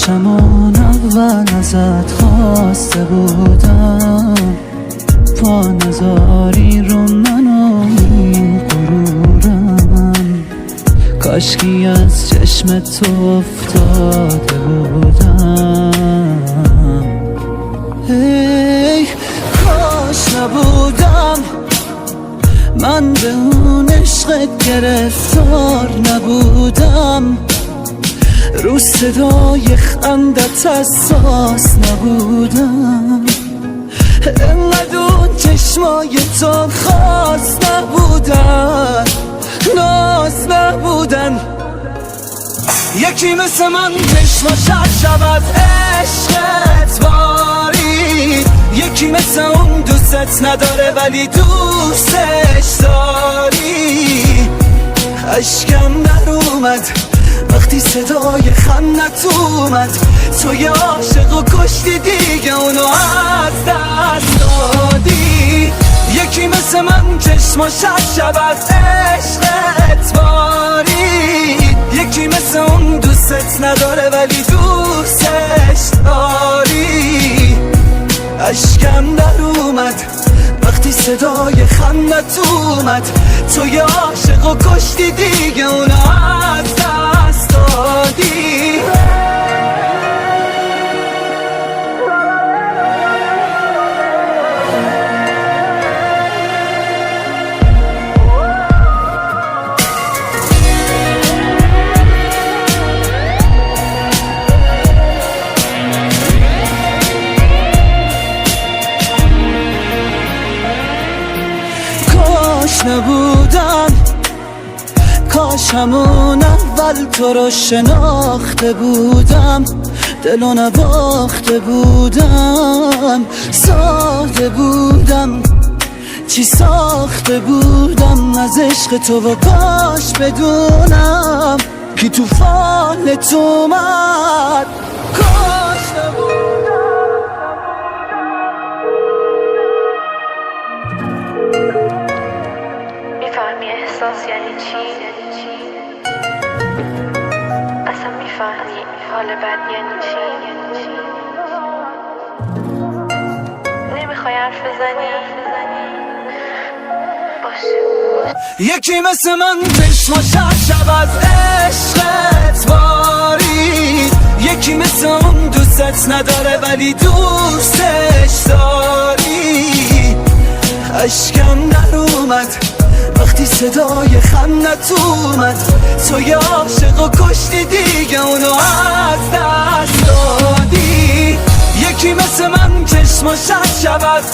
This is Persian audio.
کاشمون اول ازت خواسته بودم، پا نذاری رو من و این غرورم، کاشکی از چشم تو افتاده بودم. ای کاش نبودم من به اون عشقت گرفتار نبودم، رو صدای خندت حساس نبودم، انقدر اون چشمای تو خاص نبودن، ناز نبودن. یکی مثل من چشماش شب از عشقت بارید، یکی مثل اون دوستت نداره ولی دوستش داری. اشکم در اومد وقتی صدای خندت اومد، تو یه عاشق و کشتی دیگه اونو از دست دادی. یکی مثل من چشماش شب از عشقت بارید، یکی مثل اون دوستت نداره ولی دوستش داری. اشکم در اومد وقتی صدای خندت اومد، تو یه عاشق و کشتی دیگه اونو از دست دادی. کاش نبودم، کاش همون اول تو رو شناخته بودم، دلو نباخته بودم، ساده بودم، چی ساخته بودم از عشق تو و کاش بدونم کی توفانت اومد. کاش نبودم. میفهمی احساس یعنی چی؟ اصلا میفهمی حال بد یعنی چی؟ نمیخوای حرف بزنی؟ باشه. یکی مثل من چشماش شب از عشقت بارید، یکی مثل اون دوستت نداره ولی دوستش داری. اشکم در اومد وقتی صدای خندت اومد، تو یه عاشق و کشتی دیگه اونو از دست دادی. یکی مثل من چشماش شب از